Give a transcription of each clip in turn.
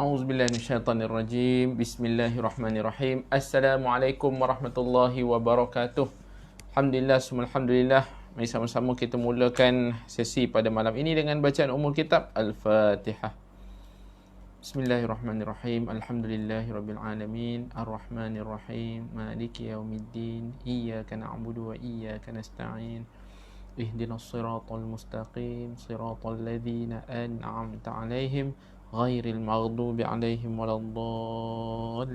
A'udzubillahi minasyaitonirrajim. Bismillahirrahmanirrahim. Assalamualaikum warahmatullahi wabarakatuh. Alhamdulillah, alhamdulillah. Mari sama-sama kita mulakan sesi pada malam ini dengan bacaan umul kitab Al-Fatihah. Bismillahirrahmanirrahim. Alhamdulillahirabbil alamin. Arrahmanirrahim. Maliki yaumiddin. Iyyaka na'budu wa iyyaka nasta'in. Ihdinas siratal mustaqim. Siratal ladzina an'amta 'alaihim ghairil maghdubi 'alaihim waladdallin.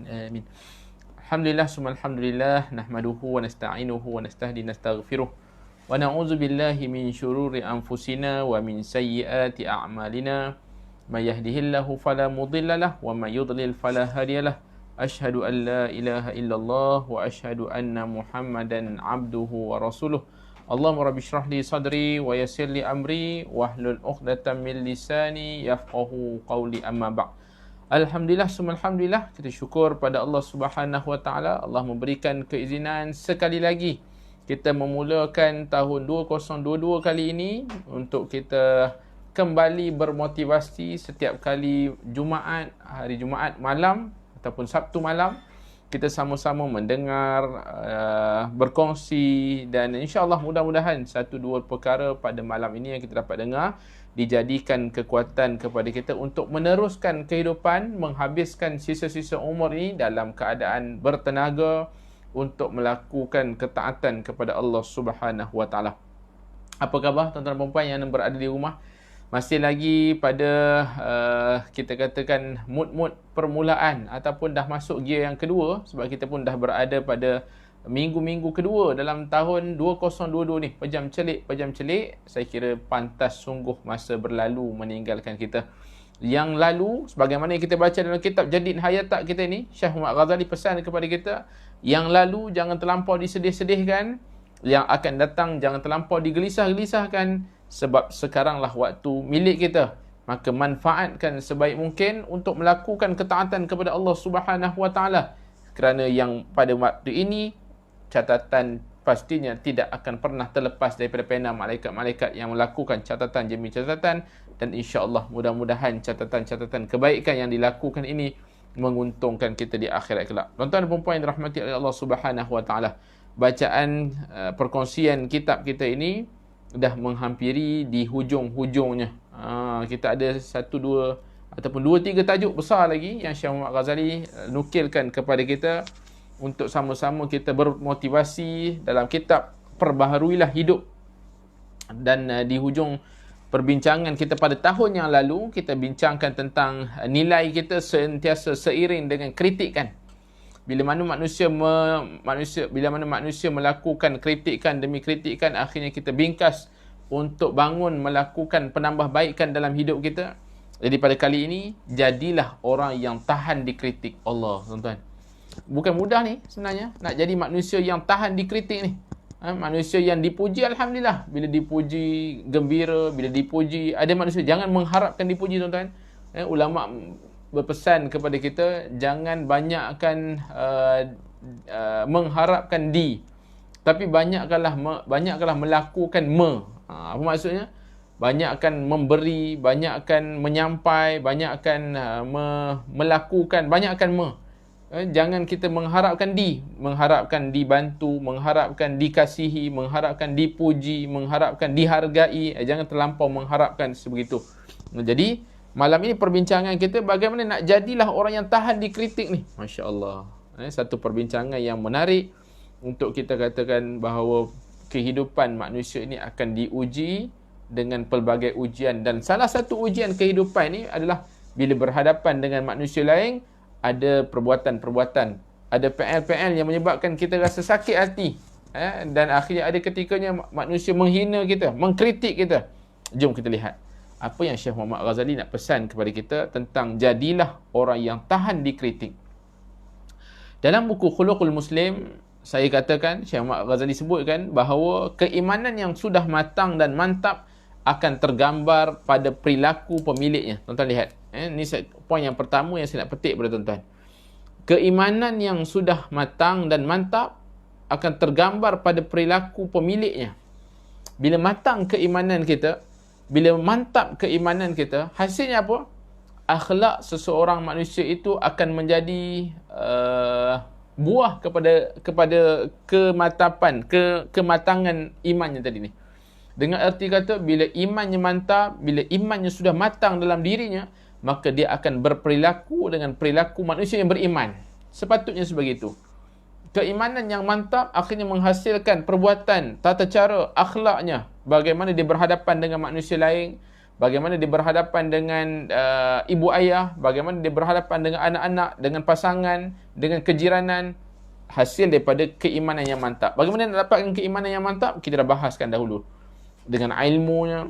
Amin. Alhamdulillah, alhamdulillah, nahmaduhu wa nasta'inuhu wa nastahdi nastaghfiruh wa na'udzu billahi min syururi anfusina wa min sayyiati a'malina. May yahdihillahu fala mudilla lahu wa may yudlil fala hadiyalah. Asyhadu an la ilaha illallah wa asyhadu anna Muhammadan 'abduhu wa rasuluh. Allahumma rabbi shrah li sadri wa yassir li amri wahlul 'uqdatam min lisani yafqahu qawli, amma ba'd. Alhamdulillah, alhamdulillah, kita syukur pada Allah Subhanahu wa taala. Allah memberikan keizinan sekali lagi kita memulakan tahun 2022 kali ini untuk kita kembali bermotivasi setiap kali Jumaat, hari Jumaat malam ataupun Sabtu malam, kita sama-sama mendengar, berkongsi, dan insya-Allah mudah-mudahan satu dua perkara pada malam ini yang kita dapat dengar dijadikan kekuatan kepada kita untuk meneruskan kehidupan, menghabiskan sisa-sisa umur ini dalam keadaan bertenaga untuk melakukan ketaatan kepada Allah Subhanahu wa taala. Apa khabar tuan-tuan dan puan yang berada di rumah? Masih lagi pada kita katakan mood permulaan ataupun dah masuk gear yang kedua, sebab kita pun dah berada pada minggu-minggu kedua dalam tahun 2022 ni. Pejam celik, saya kira pantas sungguh masa berlalu meninggalkan kita. Yang lalu, sebagaimana yang kita baca dalam kitab Jadid Hayatak kita ni, Syekh Muhammad Ghazali pesan kepada kita, yang lalu jangan terlampau disedih-sedihkan, yang akan datang jangan terlampau digelisah-gelisahkan, sebab sekaranglah waktu milik kita. Maka manfaatkan sebaik mungkin untuk melakukan ketaatan kepada Allah Subhanahu wa taala, kerana yang pada waktu ini catatan pastinya tidak akan pernah terlepas daripada pena malaikat-malaikat yang melakukan catatan demi catatan, dan insya-Allah mudah-mudahan catatan-catatan kebaikan yang dilakukan ini menguntungkan kita di akhirat kelak. Tuan-tuan dan puan-puan yang dirahmati oleh Allah Subhanahu wa taala, bacaan perkongsian kitab kita ini dah menghampiri di hujung-hujungnya. Kita ada satu, dua ataupun dua, tiga tajuk besar lagi yang Syekh Muhammad Ghazali nukilkan kepada kita untuk sama-sama kita bermotivasi dalam kitab Perbaharuilah Hidup. Dan di hujung perbincangan kita pada tahun yang lalu, kita bincangkan tentang nilai kita sentiasa seiring dengan kritikan. Bila mana manusia melakukan kritikan demi kritikan, akhirnya kita bingkas untuk bangun melakukan penambahbaikan dalam hidup kita. Jadi pada kali ini, jadilah orang yang tahan dikritik Allah, tuan-tuan. Bukan mudah ni sebenarnya nak jadi manusia yang tahan dikritik ni. Manusia yang dipuji, alhamdulillah. Bila dipuji, gembira. Bila dipuji, ada manusia jangan mengharapkan dipuji, tuan-tuan. Ulama berpesan kepada kita, jangan banyakkan mengharapkan tapi banyakkanlah melakukan apa maksudnya? Banyakkan memberi, banyakkan menyampai, banyakkan melakukan, banyakkan jangan kita mengharapkan dibantu, mengharapkan dikasihi, mengharapkan dipuji, mengharapkan dihargai. Jangan terlampau mengharapkan sebegitu. Jadi malam ini perbincangan kita bagaimana nak jadilah orang yang tahan dikritik ni. Masya Allah. Satu perbincangan yang menarik untuk kita katakan bahawa kehidupan manusia ini akan diuji dengan pelbagai ujian. Dan salah satu ujian kehidupan ni adalah bila berhadapan dengan manusia lain, ada perbuatan-perbuatan, ada PL-PL yang menyebabkan kita rasa sakit hati. Dan akhirnya ada ketikanya manusia menghina kita, mengkritik kita. Jom kita lihat apa yang Syekh Muhammad Ghazali nak pesan kepada kita tentang jadilah orang yang tahan dikritik. Dalam buku Khuluqul Muslim, saya katakan, Syekh Muhammad Ghazali sebutkan bahawa keimanan yang sudah matang dan mantap akan tergambar pada perilaku pemiliknya. Tuan-tuan lihat, ini poin yang pertama yang saya nak petik pada tuan-tuan. Keimanan yang sudah matang dan mantap akan tergambar pada perilaku pemiliknya. Bila matang keimanan kita, bila mantap keimanan kita, hasilnya apa? akhlak seseorang manusia itu akan menjadi buah kepada kematangan imannya tadi ni. Dengan erti kata, bila imannya mantap, bila imannya sudah matang dalam dirinya, maka dia akan berperilaku dengan perilaku manusia yang beriman. Sepatutnya sebegitu. Keimanan yang mantap akhirnya menghasilkan perbuatan, tata cara, akhlaknya. Bagaimana dia berhadapan dengan manusia lain, bagaimana dia berhadapan dengan ibu ayah, bagaimana dia berhadapan dengan anak-anak, dengan pasangan, dengan kejiranan. Hasil daripada keimanan yang mantap. Bagaimana nak dapatkan keimanan yang mantap? Kita dah bahaskan dahulu. Dengan ilmunya,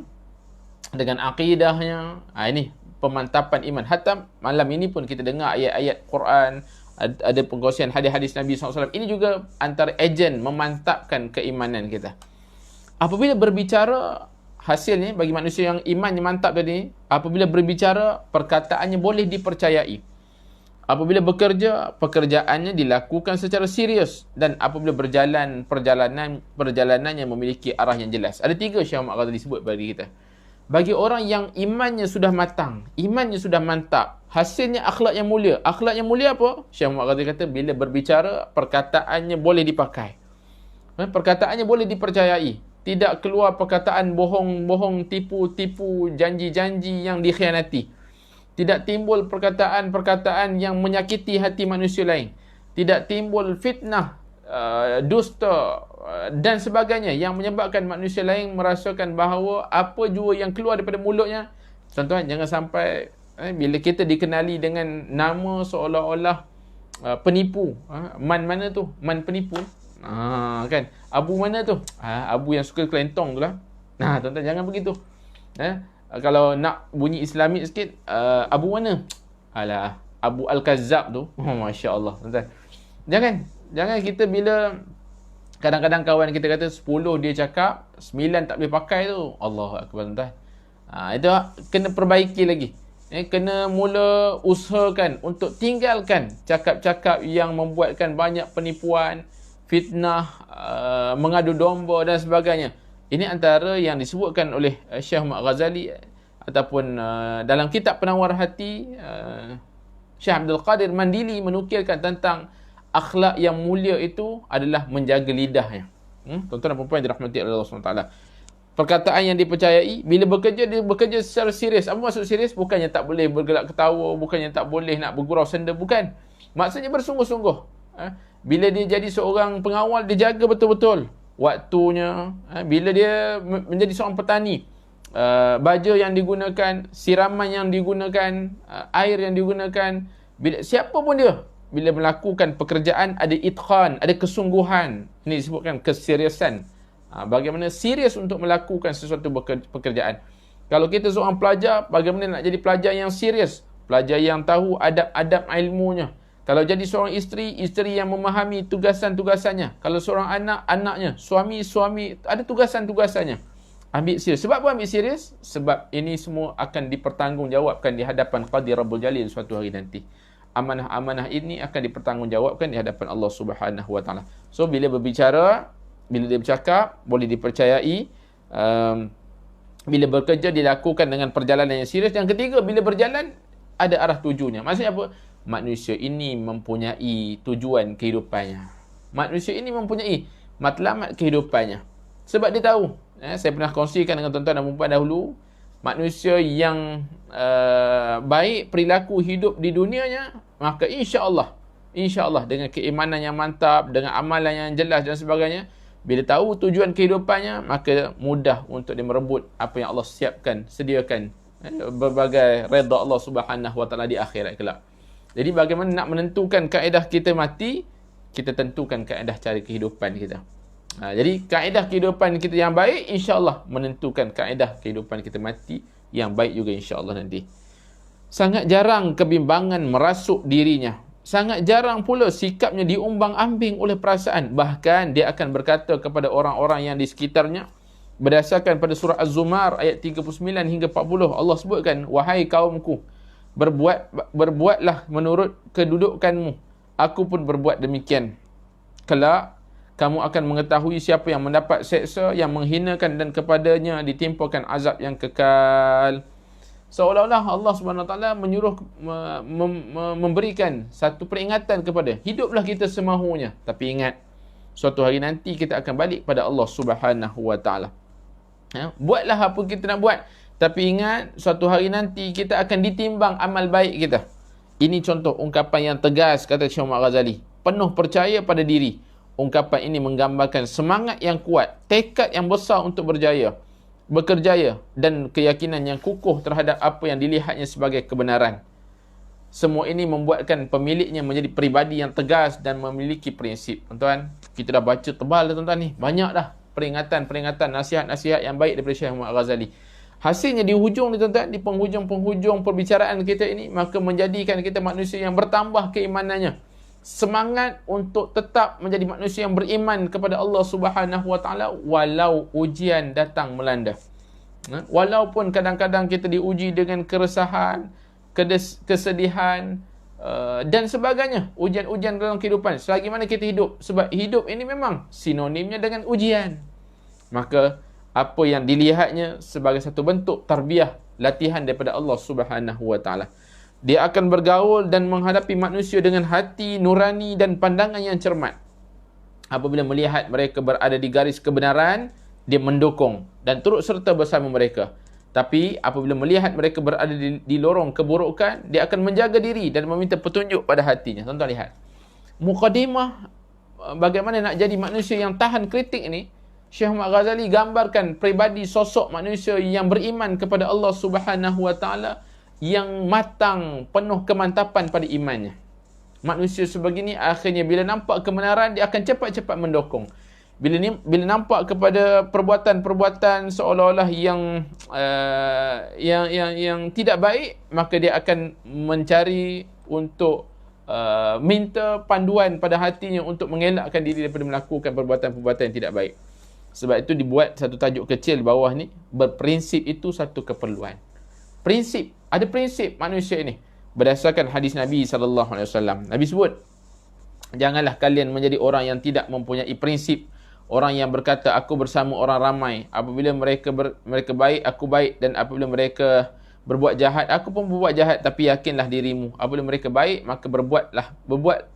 dengan akidahnya. Ini pemantapan iman. Hatta malam ini pun kita dengar ayat-ayat Quran, ada pengkongsian hadis-hadis Nabi SAW. Ini juga antara ejen memantapkan keimanan kita. Apabila berbicara, hasilnya bagi manusia yang imannya mantap tadi, apabila berbicara, perkataannya boleh dipercayai. Apabila bekerja, pekerjaannya dilakukan secara serius. Dan apabila berjalan, perjalanannya memiliki arah yang jelas. Ada 3 Syekh Muhammad Ghazali sebut bagi kita. Bagi orang yang imannya sudah matang, imannya sudah mantap, hasilnya akhlak yang mulia. Akhlak yang mulia apa? Syekh Muhammad Ghazali kata, bila berbicara, perkataannya boleh dipakai. Perkataannya boleh dipercayai. Tidak keluar perkataan bohong-bohong, tipu-tipu, janji-janji yang dikhianati. Tidak timbul perkataan-perkataan yang menyakiti hati manusia lain. Tidak timbul fitnah, dusta dan sebagainya yang menyebabkan manusia lain merasakan bahawa apa jua yang keluar daripada mulutnya. Tuan-tuan, jangan sampai bila kita dikenali dengan nama seolah-olah penipu. Man mana tu? Man penipu. Kan? Abu mana tu? Abu yang suka kelentong tu lah. Tuan-tuan, jangan begitu. Kalau nak bunyi Islamik sikit, Abu mana? Alah, Abu Al-Kazzab tu. Masya Allah, tuan-tuan. Jangan kita bila kadang-kadang kawan kita kata 10 dia cakap, 9 tak boleh pakai tu. Allahu Akbar, tuan-tuan. Itu kena perbaiki lagi. Kena mula usahakan untuk tinggalkan cakap-cakap yang membuatkan banyak penipuan, fitnah, mengadu domba dan sebagainya. Ini antara yang disebutkan oleh Syekh Muhammad Ghazali ataupun dalam kitab Penawar Hati, Syekh Abdul Qadir Mandili menukilkan tentang akhlak yang mulia itu adalah menjaga lidahnya. Tuan-tuan dan puan-puan yang dirahmati oleh Allah SWT. Perkataan yang dipercayai, bila bekerja, dia bekerja secara serius. Apa maksud serius? Bukannya tak boleh bergelak ketawa, bukannya tak boleh nak bergurau senda, bukan. Maksudnya bersungguh-sungguh. Bila dia jadi seorang pengawal, dia jaga betul-betul waktunya. Bila dia menjadi seorang petani, baja yang digunakan, siraman yang digunakan, air yang digunakan, siapa pun dia, bila melakukan pekerjaan ada itqan, ada kesungguhan. Ini disebutkan keseriusan. Bagaimana serius untuk melakukan sesuatu pekerjaan. Kalau kita seorang pelajar, bagaimana nak jadi pelajar yang serius, pelajar yang tahu adab-adab ilmunya. Kalau jadi seorang isteri yang memahami tugasan-tugasannya. Kalau seorang anak, anaknya. Suami, ada tugasan-tugasannya. Ambil serius. Sebab apa ambil serius? Sebab ini semua akan dipertanggungjawabkan di hadapan Qadi Rabbul Jalil suatu hari nanti. Amanah-amanah ini akan dipertanggungjawabkan di hadapan Allah Subhanahu Wa Taala. So, bila berbicara, bila dia bercakap, boleh dipercayai. Bila bekerja, dilakukan dengan perjalanan yang serius. Yang ketiga, bila berjalan, ada arah tujunya. Maksudnya apa? Manusia ini mempunyai tujuan kehidupannya. Manusia ini mempunyai matlamat kehidupannya. Sebab dia tahu. Saya pernah kongsikan dengan tuan-tuan dan puan dahulu. Manusia yang baik perilaku hidup di dunianya, maka insya-Allah dengan keimanan yang mantap, dengan amalan yang jelas dan sebagainya, bila tahu tujuan kehidupannya, maka mudah untuk dia merebut apa yang Allah siapkan, sediakan, berbagai redha Allah Subhanahu Wa Taala di akhirat kelak. Jadi bagaimana nak menentukan kaedah kita mati, kita tentukan kaedah cara kehidupan kita. Jadi kaedah kehidupan kita yang baik, insya-Allah menentukan kaedah kehidupan kita mati yang baik juga insya-Allah nanti. Sangat jarang kebimbangan merasuk dirinya. Sangat jarang pula sikapnya diumbang-ambing oleh perasaan. Bahkan dia akan berkata kepada orang-orang yang di sekitarnya, berdasarkan pada surah Az-Zumar ayat 39 hingga 40, Allah sebutkan, wahai kaumku, berbuatlah menurut kedudukanmu. Aku pun berbuat demikian. Kelak kamu akan mengetahui siapa yang mendapat seksa, yang menghinakan dan kepadanya ditimpakan azab yang kekal. Seolah-olah Allah Subhanahu Wa Taala menyuruh memberikan satu peringatan kepada, hiduplah kita semahunya. Tapi ingat, suatu hari nanti kita akan balik pada Allah Subhanahu Wa Taala. Buatlah apa kita nak buat, tapi ingat, suatu hari nanti kita akan ditimbang amal baik kita. Ini contoh ungkapan yang tegas, kata Syekh Muhammad Ghazali. Penuh percaya pada diri. Ungkapan ini menggambarkan semangat yang kuat, tekad yang besar untuk bekerjaya dan keyakinan yang kukuh terhadap apa yang dilihatnya sebagai kebenaran. Semua ini membuatkan pemiliknya menjadi peribadi yang tegas dan memiliki prinsip. Tuan-tuan, kita dah baca tebal dah tuan-tuan ni. Banyak dah peringatan-peringatan, nasihat-nasihat yang baik daripada Syekh Muhammad Ghazali. Hasilnya di hujung ni tuan-tuan, di penghujung-penghujung perbicaraan kita ini, maka menjadikan kita manusia yang bertambah keimanannya. Semangat untuk tetap menjadi manusia yang beriman kepada Allah Subhanahu Wa Taala walau ujian datang melanda. Walaupun kadang-kadang kita diuji dengan keresahan, kesedihan dan sebagainya, ujian-ujian dalam kehidupan, selagi mana kita hidup, sebab hidup ini memang sinonimnya dengan ujian. Maka apa yang dilihatnya sebagai satu bentuk tarbiyah, latihan daripada Allah Subhanahu Wa Taala. Dia akan bergaul dan menghadapi manusia dengan hati nurani dan pandangan yang cermat. Apabila melihat mereka berada di garis kebenaran, dia mendukung dan turut serta bersama mereka. Tapi apabila melihat mereka berada di lorong keburukan, dia akan menjaga diri dan meminta petunjuk pada hatinya. Tuan-tuan lihat. Mukadimah bagaimana nak jadi manusia yang tahan kritik ini, Syekh Muhammad Ghazali gambarkan pribadi sosok manusia yang beriman kepada Allah Subhanahu Wa Taala, yang matang, penuh kemantapan pada imannya. Manusia sebegini akhirnya bila nampak kebenaran, dia akan cepat-cepat mendukung. Bila nampak kepada perbuatan-perbuatan seolah-olah yang tidak baik, maka dia akan mencari untuk minta panduan pada hatinya untuk mengelakkan diri daripada melakukan perbuatan-perbuatan yang tidak baik. Sebab itu dibuat satu tajuk kecil bawah ni, berprinsip itu satu keperluan. Prinsip, ada prinsip manusia ini berdasarkan hadis Nabi SAW. Nabi sebut, janganlah kalian menjadi orang yang tidak mempunyai prinsip, orang yang berkata aku bersama orang ramai, apabila mereka baik, aku baik, dan apabila mereka berbuat jahat, aku pun berbuat jahat. Tapi yakinlah dirimu, apabila mereka baik, maka berbuat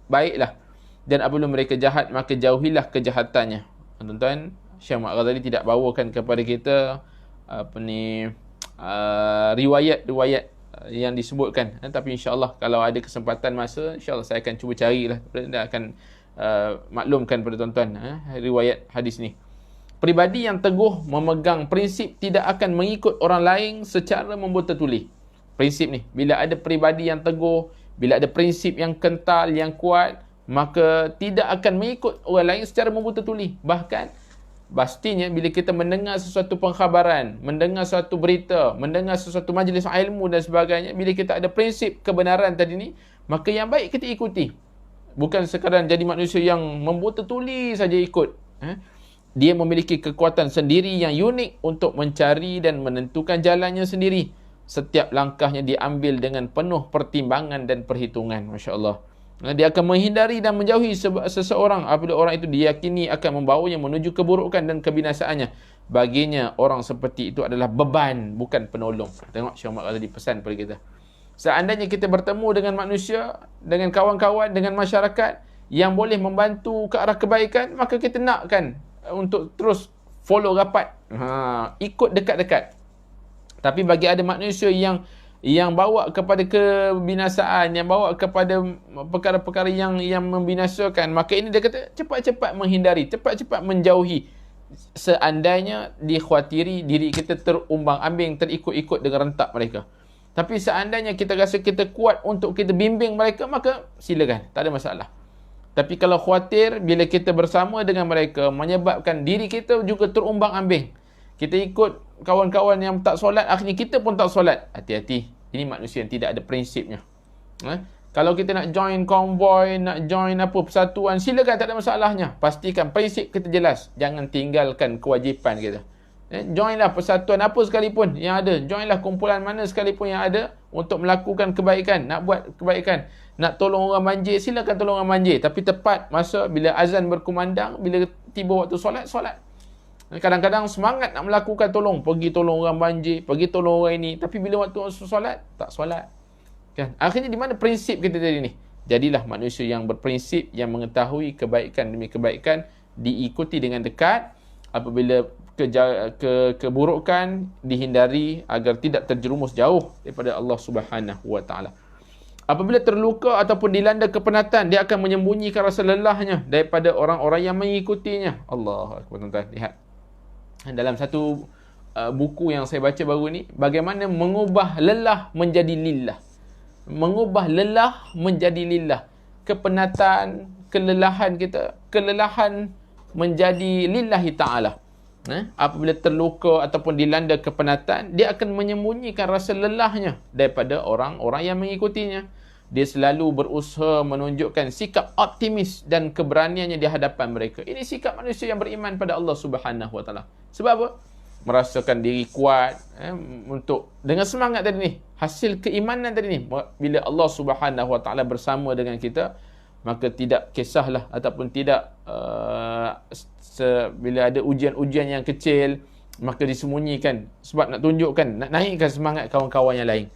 baiklah, dan apabila mereka jahat, maka jauhilah kejahatannya. Tuan-tuan, Syekh Muhammad Ghazali tidak bawakan kepada kita riwayat-riwayat yang disebutkan, tapi insya-Allah kalau ada kesempatan masa, insya-Allah saya akan cuba carilah dan akan maklumkan kepada tuan-tuan riwayat hadis ni. Pribadi yang teguh memegang prinsip tidak akan mengikut orang lain secara membuta tuli. Prinsip ni, bila ada pribadi yang teguh, bila ada prinsip yang kental, yang kuat, maka tidak akan mengikut orang lain secara membuta tuli. Bahkan pastinya bila kita mendengar sesuatu pengkhabaran, mendengar sesuatu berita, mendengar sesuatu majlis ilmu dan sebagainya, bila kita ada prinsip kebenaran tadi ni, maka yang baik kita ikuti. Bukan sekadar jadi manusia yang membuta tuli saja ikut. Dia memiliki kekuatan sendiri yang unik untuk mencari dan menentukan jalannya sendiri. Setiap langkahnya diambil dengan penuh pertimbangan dan perhitungan. Masya Allah. Dia akan menghindari dan menjauhi seseorang apabila orang itu diyakini akan membawanya menuju keburukan dan kebinasaannya. Baginya orang seperti itu adalah beban, bukan penolong. Tengok Syekh Muhammad Ghazali pesan kepada kita. Seandainya kita bertemu dengan manusia, dengan kawan-kawan, dengan masyarakat yang boleh membantu ke arah kebaikan, maka kita nakkan untuk terus follow rapat, ikut dekat-dekat. Tapi bagi ada manusia yang bawa kepada kebinasaan, yang bawa kepada perkara-perkara yang membinasakan, maka ini dia kata cepat-cepat menghindari, cepat-cepat menjauhi. Seandainya dikhawatiri diri kita terumbang-ambing, terikut-ikut dengan rentak mereka. Tapi seandainya kita rasa kita kuat untuk kita bimbing mereka, maka silakan, tak ada masalah. Tapi kalau khawatir bila kita bersama dengan mereka menyebabkan diri kita juga terumbang-ambing, kita ikut kawan-kawan yang tak solat, akhirnya kita pun tak solat, hati-hati. Ini manusia yang tidak ada prinsipnya. Kalau kita nak join konvoi, nak join persatuan, silakan, tak ada masalahnya. Pastikan prinsip kita jelas. Jangan tinggalkan kewajipan kita. Joinlah persatuan apa sekalipun yang ada. Joinlah kumpulan mana sekalipun yang ada untuk melakukan kebaikan, nak buat kebaikan. Nak tolong orang banjir, silakan tolong orang banjir. Tapi tepat masa bila azan berkumandang, bila tiba waktu solat, solat. Kadang-kadang semangat nak melakukan tolong, pergi tolong orang banjir, pergi tolong orang ini, tapi bila waktu solat, tak solat. Kan? Akhirnya di mana prinsip kita tadi ni? Jadilah manusia yang berprinsip, yang mengetahui kebaikan demi kebaikan, diikuti dengan dekat. Apabila keburukan dihindari agar tidak terjerumus jauh daripada Allah Subhanahu wa taala. Apabila terluka ataupun dilanda kepenatan, dia akan menyembunyikan rasa lelahnya daripada orang-orang yang mengikutinya. Allahu akbar, tuan-tuan. Lihat. Dalam satu buku yang saya baca baru ni, bagaimana mengubah lelah menjadi lillah. Mengubah lelah menjadi lillah. Kepenatan, kelelahan kita, kelelahan menjadi lillahi ta'ala. Apabila terluka ataupun dilanda kepenatan, dia akan menyembunyikan rasa lelahnya daripada orang-orang yang mengikutinya. Dia selalu berusaha menunjukkan sikap optimis dan keberaniannya di hadapan mereka. Ini sikap manusia yang beriman pada Allah Subhanahu wa taala. Sebab apa? Merasakan diri kuat untuk dengan semangat tadi ni. Hasil keimanan tadi ni, bila Allah Subhanahu wa taala bersama dengan kita, maka tidak kisahlah ataupun tidak bila ada ujian-ujian yang kecil, maka disembunyikan sebab nak tunjukkan, nak naikkan semangat kawan-kawan yang lain.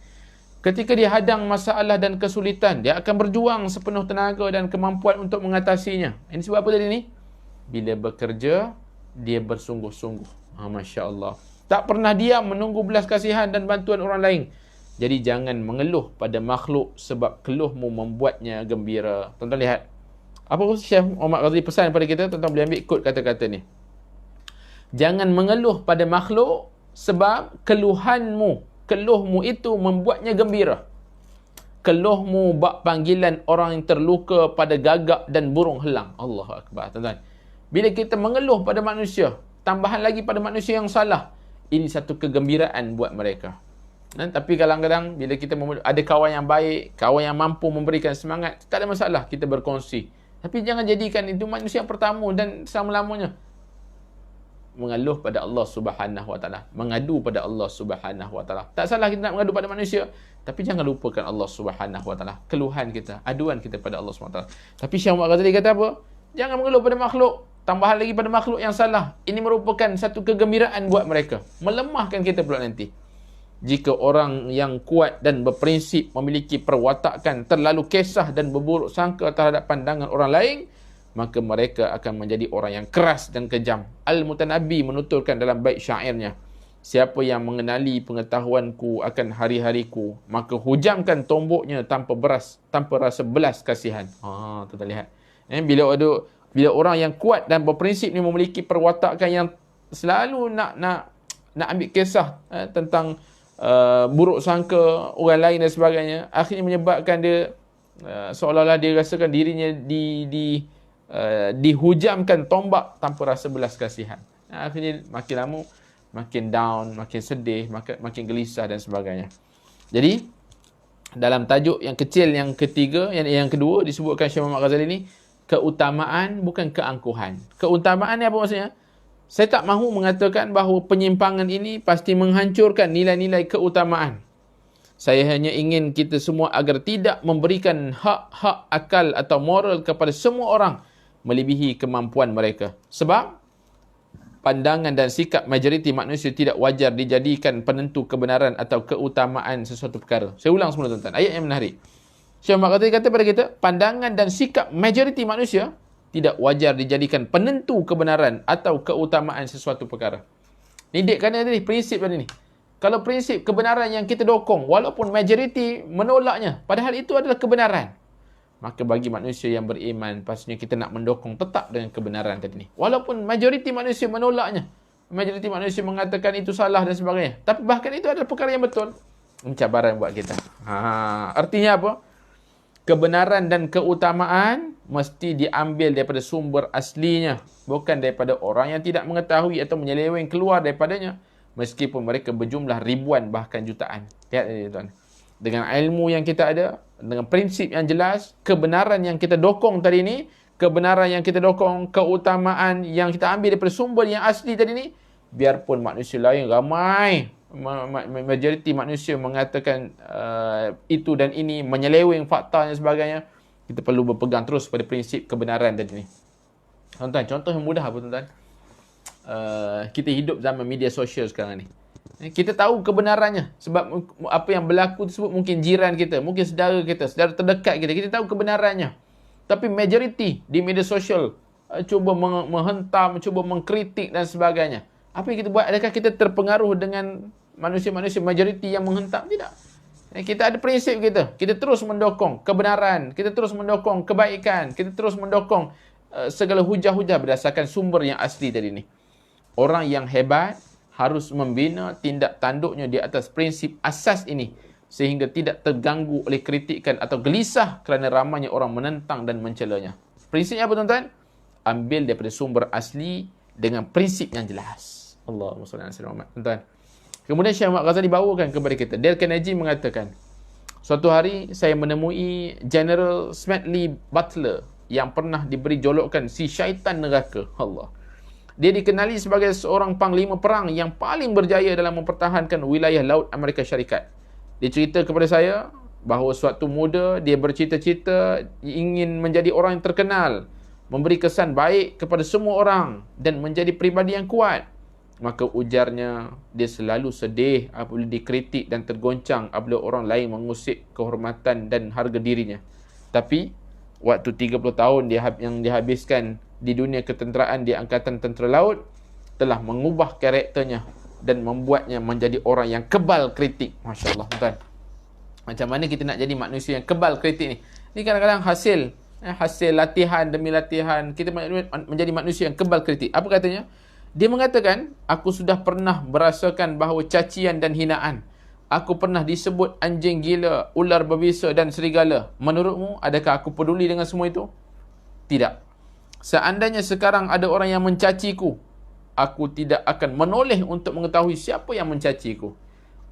Ketika dihadang masalah dan kesulitan, dia akan berjuang sepenuh tenaga dan kemampuan untuk mengatasinya. Ini sebab apa tadi ni? Bila bekerja, dia bersungguh-sungguh. Masya Allah. Tak pernah diam menunggu belas kasihan dan bantuan orang lain. Jadi jangan mengeluh pada makhluk sebab keluhmu membuatnya gembira. Tuan-tuan lihat. Apa Syekh Muhammad Ghazali pesan kepada kita? Tuan-tuan boleh ambil kod kata-kata ni. Jangan mengeluh pada makhluk sebab keluhmu itu membuatnya gembira. Keluhmu bak panggilan orang yang terluka pada gagak dan burung helang. Allahu akbar, tuan-tuan. Bila kita mengeluh pada manusia, tambahan lagi pada manusia yang salah, ini satu kegembiraan buat mereka. Tapi kadang-kadang bila kita ada kawan yang baik, kawan yang mampu memberikan semangat, tak ada masalah kita berkongsi. Tapi jangan jadikan itu manusia yang pertama dan selama-lamanya. Mengeluh pada Allah Subhanahu wa taala, mengadu pada Allah Subhanahu wa taala. Tak salah kita nak mengadu pada manusia, tapi jangan lupakan Allah Subhanahu wa taala. Keluhan kita, aduan kita pada Allah Subhanahu wa taala. Tapi Syekh Muhammad Ghazali kata apa? Jangan mengeluh pada makhluk, tambahan lagi pada makhluk yang salah. Ini merupakan satu kegembiraan buat mereka. Melemahkan kita pula nanti. Jika orang yang kuat dan berprinsip, memiliki perwatakan, terlalu kesah dan berburuk sangka terhadap pandangan orang lain, maka mereka akan menjadi orang yang keras dan kejam. Al-Mutanabbi menuturkan dalam bait syairnya, siapa yang mengenali pengetahuanku akan hari-hariku, maka hujamkan tomboknya tanpa rasa belas kasihan. Tuan-tuan lihat. Bila orang yang kuat dan berprinsip ni memiliki perwatakan yang selalu nak ambil kisah tentang buruk sangka orang lain dan sebagainya, akhirnya menyebabkan dia seolah-olah dia rasakan dirinya dihujamkan tombak tanpa rasa belas kasihan. Akhirnya makin lama makin down, makin sedih, makin gelisah dan sebagainya. Jadi dalam tajuk yang kecil yang ketiga, yang kedua disebutkan Syekh Muhammad Ghazali ni, keutamaan bukan keangkuhan. Keutamaan ni apa maksudnya? Saya tak mahu mengatakan bahawa penyimpangan ini pasti menghancurkan nilai-nilai keutamaan. Saya hanya ingin kita semua agar tidak memberikan hak-hak akal atau moral kepada semua orang melebihi kemampuan mereka. Sebab pandangan dan sikap majoriti manusia tidak wajar dijadikan penentu kebenaran atau keutamaan sesuatu perkara. Saya ulang semula tuan-tuan. Ayat yang menarik. Syekh Muhammad Ghazali kata pada kita, pandangan dan sikap majoriti manusia tidak wajar dijadikan penentu kebenaran atau keutamaan sesuatu perkara. Ini dek kerana tadi prinsip tadi ni. Kalau prinsip kebenaran yang kita dokong, walaupun majoriti menolaknya, padahal itu adalah kebenaran, maka bagi manusia yang beriman, pastinya kita nak mendokong tetap dengan kebenaran tadi ni. Walaupun majoriti manusia menolaknya, majoriti manusia mengatakan itu salah dan sebagainya, tapi bahkan itu adalah perkara yang betul, cabaran buat kita. Artinya apa? Kebenaran dan keutamaan mesti diambil daripada sumber aslinya, bukan daripada orang yang tidak mengetahui atau menyeleweng keluar daripadanya, meskipun mereka berjumlah ribuan bahkan jutaan. Lihat tadi tuan. Dengan ilmu yang kita ada, dengan prinsip yang jelas, kebenaran yang kita dokong tadi ni, kebenaran yang kita dokong, keutamaan yang kita ambil daripada sumber yang asli tadi ni, biarpun manusia lain ramai, majoriti manusia mengatakan itu dan ini, menyeleweng fakta dan sebagainya, kita perlu berpegang terus pada prinsip kebenaran tadi ni. Tuan-tuan, contoh yang mudah apa tuan-tuan? kita hidup zaman media sosial sekarang ni. Kita tahu kebenarannya sebab apa yang berlaku tersebut mungkin jiran kita, mungkin saudara kita, saudara terdekat kita. Kita tahu kebenarannya. Tapi majoriti di media sosial cuba menghentam, cuba mengkritik dan sebagainya. Apa yang kita buat? Adakah kita terpengaruh dengan manusia-manusia majoriti yang menghentam? Tidak. Kita ada prinsip kita. Kita terus mendokong kebenaran. Kita terus mendokong kebaikan. Kita terus mendokong segala hujah-hujah berdasarkan sumber yang asli tadi ni. Orang yang hebat harus membina tindak tanduknya di atas prinsip asas ini sehingga tidak terganggu oleh kritikan atau gelisah kerana ramainya orang menentang dan mencelanya. Prinsipnya apa tuan-tuan? Ambil daripada sumber asli dengan prinsip yang jelas. Allahumma salli ala sayyidina Muhammad. Tuan-tuan. Kemudian Syekh Ahmad Ghazali bawakan kepada kita. Dale Carnegie mengatakan, suatu hari saya menemui General Smedley Butler yang pernah diberi jolokan si syaitan neraka. Allah. Dia dikenali sebagai seorang panglima perang yang paling berjaya dalam mempertahankan wilayah laut Amerika Syarikat. Dia cerita kepada saya bahawa suatu muda dia bercita-cita ingin menjadi orang yang terkenal, memberi kesan baik kepada semua orang dan menjadi pribadi yang kuat. Maka ujarnya, dia selalu sedih apabila dikritik dan tergoncang apabila orang lain mengusik kehormatan dan harga dirinya. Tapi waktu 30 tahun yang dihabiskan di dunia ketenteraan di Angkatan Tentera Laut telah mengubah karakternya dan membuatnya menjadi orang yang kebal kritik. Masya Allah, tuan. Macam mana kita nak jadi manusia yang kebal kritik ni? Ni kadang-kadang hasil latihan demi latihan, kita menjadi manusia yang kebal kritik. Apa katanya? Dia mengatakan, aku sudah pernah merasakan bahawa cacian dan hinaan. Aku pernah disebut anjing gila, ular berbisa dan serigala. Menurutmu, adakah aku peduli dengan semua itu? Tidak. Seandainya sekarang ada orang yang mencaciku, aku tidak akan menoleh untuk mengetahui siapa yang mencaciku.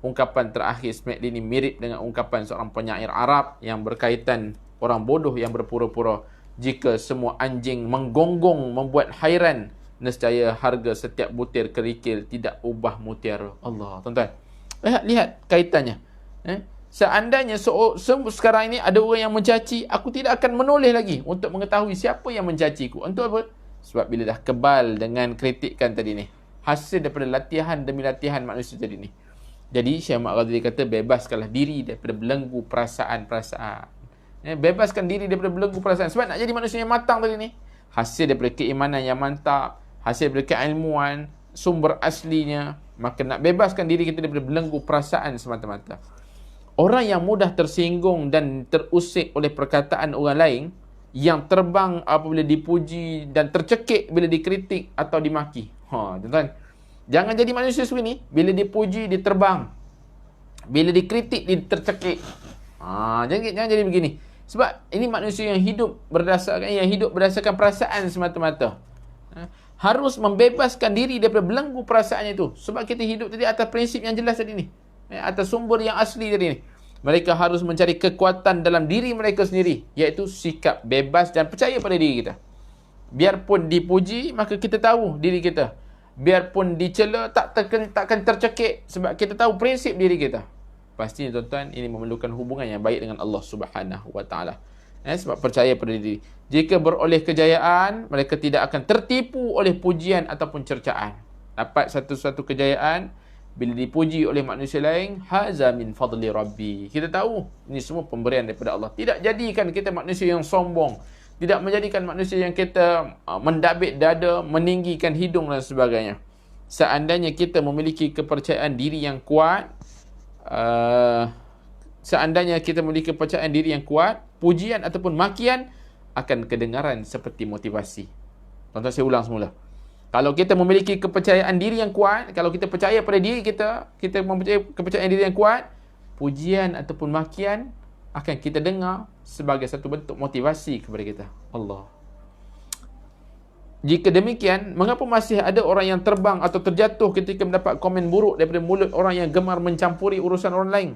Ungkapan terakhir Smedley ini mirip dengan ungkapan seorang penyair Arab yang berkaitan orang bodoh yang berpura-pura. Jika semua anjing menggonggong membuat hairan, nescaya harga setiap butir kerikil tidak ubah mutiara. Allah, tuan-tuan. Lihat kaitannya. Seandainya sekarang ini ada orang yang mencaci, aku tidak akan menoleh lagi untuk mengetahui siapa yang mencaciku. Untuk apa? Sebab bila dah kebal dengan kritikan tadi ni, hasil daripada latihan demi latihan manusia tadi ni. Jadi Syekh Ahmad Ghazali kata, bebaskanlah diri daripada belenggu perasaan-perasaan. Bebaskan diri daripada belenggu perasaan. Sebab nak jadi manusia yang matang tadi ni, hasil daripada keimanan yang mantap, hasil daripada keilmuan, sumber aslinya. Maka nak bebaskan diri kita daripada belenggu perasaan semata-mata. Orang yang mudah tersinggung dan terusik oleh perkataan orang lain, yang terbang apabila dipuji dan tercekik bila dikritik atau dimaki. Tuan-tuan, jangan jadi manusia seperti ini. Bila dipuji, dia terbang. Bila dikritik, dia tercekik. Jangan jadi begini. Sebab ini manusia yang hidup berdasarkan perasaan semata-mata. Harus membebaskan diri daripada belenggu perasaan itu. Sebab kita hidup tadi atas prinsip yang jelas tadi ni. Atas sumber yang asli tadi ni. Mereka harus mencari kekuatan dalam diri mereka sendiri, iaitu sikap bebas dan percaya pada diri kita. Biarpun dipuji, maka kita tahu diri kita. Biarpun dicela, takkan tercekik sebab kita tahu prinsip diri kita. Pastinya tuan-tuan, ini memerlukan hubungan yang baik dengan Allah Subhanahu Wa Taala. Sebab percaya pada diri. Jika beroleh kejayaan, mereka tidak akan tertipu oleh pujian ataupun cercaan. Dapat satu-satu kejayaan, bila dipuji oleh manusia lain, haza min fadli rabbi. Kita tahu ini semua pemberian daripada Allah. Tidak jadikan kita manusia yang sombong, tidak menjadikan manusia yang kita mendabik dada, meninggikan hidung dan sebagainya. Seandainya kita memiliki kepercayaan diri yang kuat, pujian ataupun makian akan kedengaran seperti motivasi. Tuan-tuan, saya ulang semula. Kalau kita memiliki kepercayaan diri yang kuat, kalau kita percaya pada diri kita mempunyai kepercayaan diri yang kuat, pujian ataupun makian akan kita dengar sebagai satu bentuk motivasi kepada kita. Allah. Jika demikian, mengapa masih ada orang yang terbang atau terjatuh ketika mendapat komen buruk daripada mulut orang yang gemar mencampuri urusan orang lain?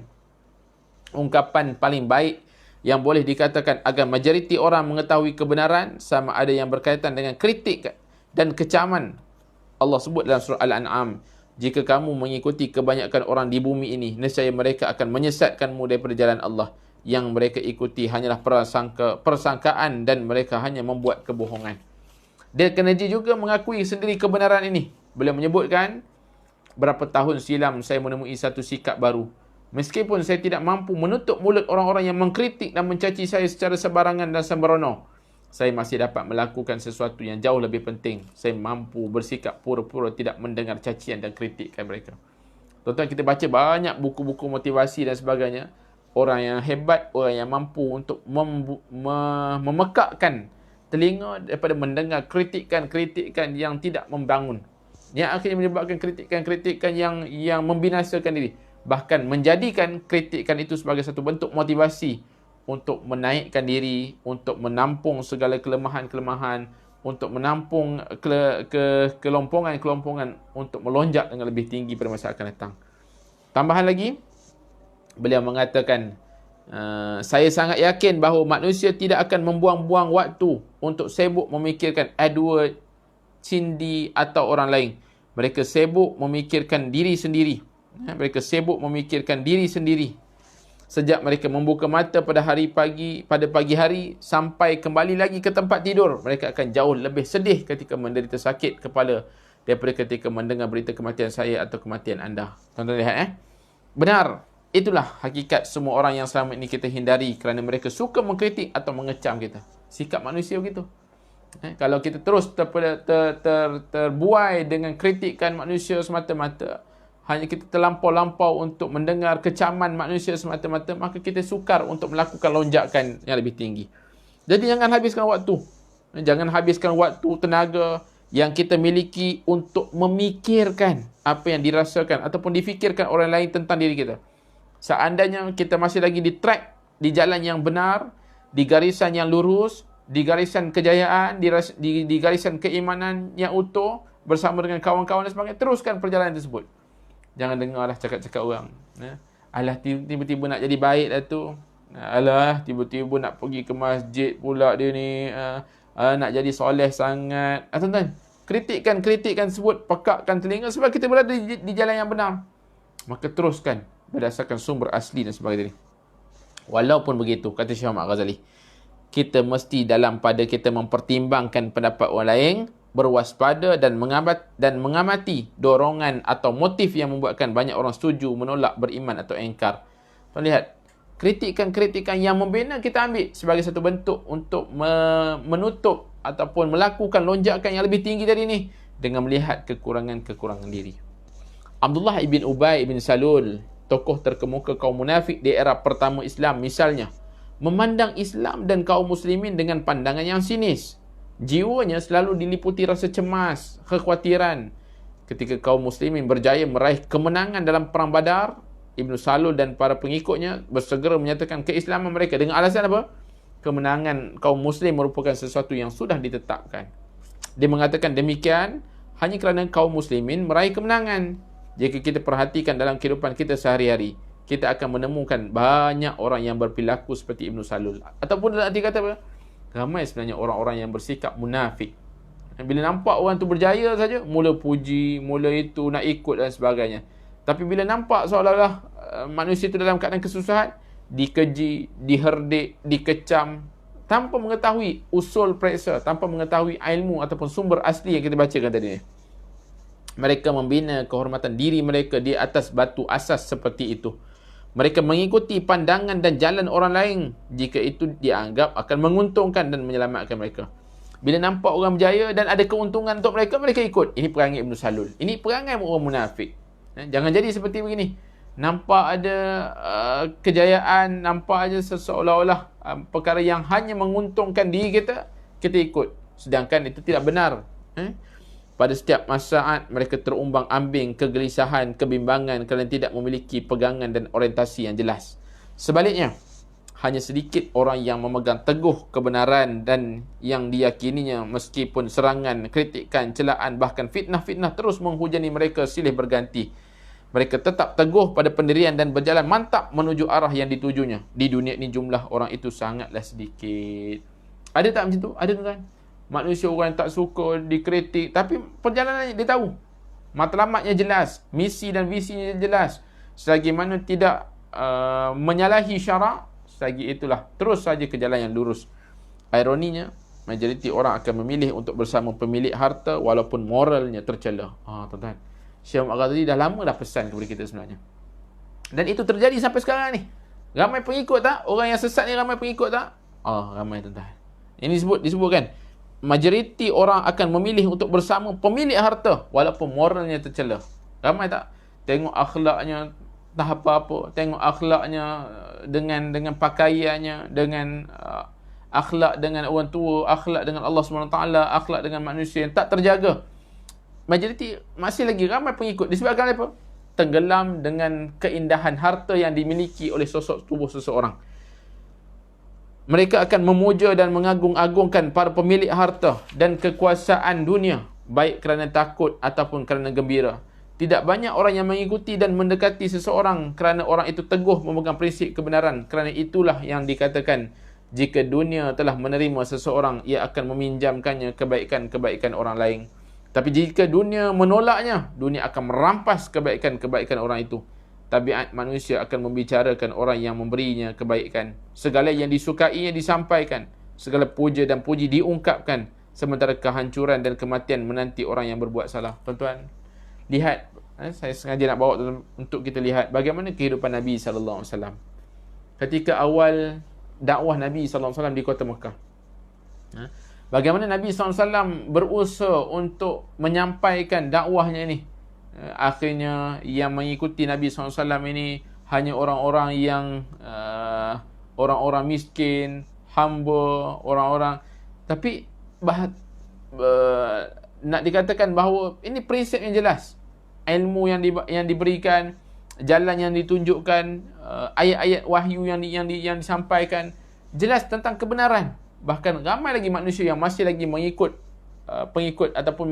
Ungkapan paling baik yang boleh dikatakan agar majoriti orang mengetahui kebenaran sama ada yang berkaitan dengan kritik dan kecaman. Allah sebut dalam surah Al-An'am, jika kamu mengikuti kebanyakan orang di bumi ini, nescaya mereka akan menyesatkanmu daripada jalan Allah. Yang mereka ikuti hanyalah persangkaan dan mereka hanya membuat kebohongan. Dale Carnegie juga mengakui sendiri kebenaran ini. Beliau menyebutkan, berapa tahun silam saya menemui satu sikap baru. Meskipun saya tidak mampu menutup mulut orang-orang yang mengkritik dan mencaci saya secara sebarangan dan sembrono, saya masih dapat melakukan sesuatu yang jauh lebih penting. Saya mampu bersikap pura-pura tidak mendengar cacian dan kritikan mereka. Tuan-tuan, kita baca banyak buku-buku motivasi dan sebagainya. Orang yang hebat, orang yang mampu untuk memekakkan telinga daripada mendengar kritikan-kritikan yang tidak membangun, yang akhirnya menyebabkan kritikan-kritikan yang membinasakan diri. Bahkan menjadikan kritikan itu sebagai satu bentuk motivasi untuk menaikkan diri, untuk menampung segala kelemahan-kelemahan, untuk menampung kelompongan-kelompongan untuk melonjak dengan lebih tinggi pada masa akan datang. Tambahan lagi, beliau mengatakan, saya sangat yakin bahawa manusia tidak akan membuang-buang waktu untuk sibuk memikirkan Edward, Cindy atau orang lain. Mereka sibuk memikirkan diri sendiri. Mereka sibuk memikirkan diri sendiri. Sejak mereka membuka mata pada pagi hari sampai kembali lagi ke tempat tidur, mereka akan jauh lebih sedih ketika menderita sakit kepala daripada ketika mendengar berita kematian saya atau kematian anda. Tuan-tuan lihat, benar. Itulah hakikat semua orang yang selama ini kita hindari kerana mereka suka mengkritik atau mengecam kita. Sikap manusia begitu. Kalau kita terus terbuai dengan kritikan manusia semata-mata, hanya kita terlampau-lampau untuk mendengar kecaman manusia semata-mata, maka kita sukar untuk melakukan lonjakan yang lebih tinggi. Jadi jangan habiskan waktu. Jangan habiskan waktu, tenaga yang kita miliki untuk memikirkan apa yang dirasakan ataupun difikirkan orang lain tentang diri kita. Seandainya kita masih lagi di track, di jalan yang benar, di garisan yang lurus, di garisan kejayaan, di garisan keimanan yang utuh, bersama dengan kawan-kawan dan sebagainya, teruskan perjalanan tersebut. Jangan dengarlah cakap-cakap orang. Alah, tiba-tiba nak jadi baik dah tu. Alah, tiba-tiba nak pergi ke masjid pula dia ni. Nak jadi soleh sangat. Tuan-tuan, kritikan sebut, pekakkan telinga sebab kita berada di jalan yang benar. Maka teruskan berdasarkan sumber asli dan sebagainya. Walaupun begitu, kata Syekh Muhammad Ghazali, kita mesti dalam pada kita mempertimbangkan pendapat orang lain, berwaspada dan mengamati dorongan atau motif yang membuatkan banyak orang setuju, menolak, beriman atau engkar. Tuan lihat, kritikan-kritikan yang membina kita ambil sebagai satu bentuk untuk menutup ataupun melakukan lonjakan yang lebih tinggi dari ini dengan melihat kekurangan-kekurangan diri. Abdullah ibn Ubay ibn Salul, tokoh terkemuka kaum munafik di era pertama Islam misalnya, memandang Islam dan kaum muslimin dengan pandangan yang sinis. Jiwanya selalu diliputi rasa cemas, kekhawatiran. Ketika kaum muslimin berjaya meraih kemenangan dalam perang Badar, Ibn Salul dan para pengikutnya bersegera menyatakan keislaman mereka dengan alasan apa? Kemenangan kaum muslim merupakan sesuatu yang sudah ditetapkan. Dia mengatakan demikian hanya kerana kaum muslimin meraih kemenangan. Jika kita perhatikan dalam kehidupan kita sehari-hari, kita akan menemukan banyak orang yang berperilaku seperti Ibn Salul. Ataupun dalam arti kata apa? Ramai sebenarnya orang-orang yang bersikap munafik. Bila nampak orang tu berjaya saja, mula puji, mula itu nak ikut dan sebagainya. Tapi bila nampak seolah-olah manusia itu dalam keadaan kesusahan, dikeji, diherdik, dikecam, tanpa mengetahui usul periksa, tanpa mengetahui ilmu ataupun sumber asli yang kita bacakan tadi ni. Mereka membina kehormatan diri mereka di atas batu asas seperti itu. Mereka mengikuti pandangan dan jalan orang lain jika itu dianggap akan menguntungkan dan menyelamatkan mereka. Bila nampak orang berjaya dan ada keuntungan untuk mereka, mereka ikut. Ini perangai Ibn Salul. Ini perangai orang munafik. Jangan jadi seperti begini. Nampak ada kejayaan, nampak aja seolah-olah perkara yang hanya menguntungkan diri kita, kita ikut. Sedangkan itu tidak benar. Pada setiap saat mereka terumbang-ambing kegelisahan, kebimbangan kerana tidak memiliki pegangan dan orientasi yang jelas. Sebaliknya, hanya sedikit orang yang memegang teguh kebenaran dan yang diyakininya meskipun serangan, kritikan, celaan bahkan fitnah-fitnah terus menghujani mereka silih berganti. Mereka tetap teguh pada pendirian dan berjalan mantap menuju arah yang ditujunya. Di dunia ini jumlah orang itu sangatlah sedikit. Ada tak macam tu? Ada tuan? Manusia orang yang tak suka dikritik, tapi perjalanannya dia tahu. Matlamatnya jelas, misi dan visinya jelas. Selagi mana tidak menyalahi syarak, selagi itulah terus saja ke jalan yang lurus. Ironinya, majoriti orang akan memilih untuk bersama pemilik harta walaupun moralnya tercela. Tuan-tuan, Syekh Muhammad Ghazali dah lama dah pesan kepada kita sebenarnya. Dan itu terjadi sampai sekarang ni. Ramai pengikut tak? Orang yang sesat ni ramai pengikut tak? Ramai, tuan-tuan. Ini disebutkan majoriti orang akan memilih untuk bersama pemilik harta walaupun moralnya tercela. Ramai tak? Tengok akhlaknya tak apa-apa, tengok akhlaknya dengan pakaiannya, dengan akhlak dengan orang tua, akhlak dengan Allah SWT, akhlak dengan manusia yang tak terjaga. Majoriti masih lagi ramai pengikut. Disebabkan apa? Tenggelam dengan keindahan harta yang dimiliki oleh sosok tubuh seseorang. Mereka akan memuja dan mengagung-agungkan para pemilik harta dan kekuasaan dunia, baik kerana takut ataupun kerana gembira. Tidak banyak orang yang mengikuti dan mendekati seseorang kerana orang itu teguh memegang prinsip kebenaran. Kerana itulah yang dikatakan, jika dunia telah menerima seseorang, ia akan meminjamkannya kebaikan-kebaikan orang lain. Tapi jika dunia menolaknya, dunia akan merampas kebaikan-kebaikan orang itu. Tabiat manusia akan membicarakan orang yang memberinya kebaikan. Segala yang disukainya disampaikan. Segala puja dan puji diungkapkan. Sementara kehancuran dan kematian menanti orang yang berbuat salah. Tuan-tuan, lihat, saya sengaja nak bawa untuk kita lihat bagaimana kehidupan Nabi SAW ketika awal dakwah Nabi SAW di kota Mekah. Bagaimana Nabi SAW berusaha untuk menyampaikan dakwahnya ini. Akhirnya yang mengikuti Nabi SAW ini hanya orang-orang yang orang-orang miskin, hamba, orang-orang. Tapi nak dikatakan bahawa ini prinsip yang jelas. Ilmu yang diberikan, jalan yang ditunjukkan, ayat-ayat wahyu yang disampaikan, jelas tentang kebenaran. Bahkan ramai lagi manusia yang masih lagi mengikut pengikut ataupun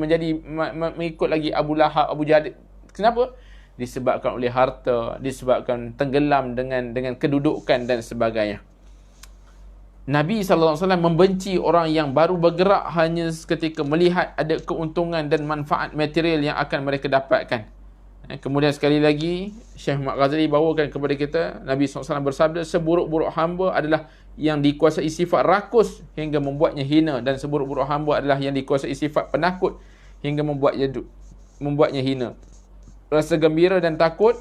mengikut lagi Abu Lahab, Abu Jahal. Kenapa? Disebabkan oleh harta, disebabkan tenggelam dengan kedudukan dan sebagainya. Nabi SAW membenci orang yang baru bergerak hanya ketika melihat ada keuntungan dan manfaat material yang akan mereka dapatkan. Kemudian sekali lagi, Syekh Muhammad Ghazali bawakan kepada kita, Nabi SAW bersabda, seburuk-buruk hamba adalah yang dikuasai sifat rakus hingga membuatnya hina, dan seburuk-buruk hamba adalah yang dikuasai sifat penakut hingga membuatnya hina. Rasa gembira dan takut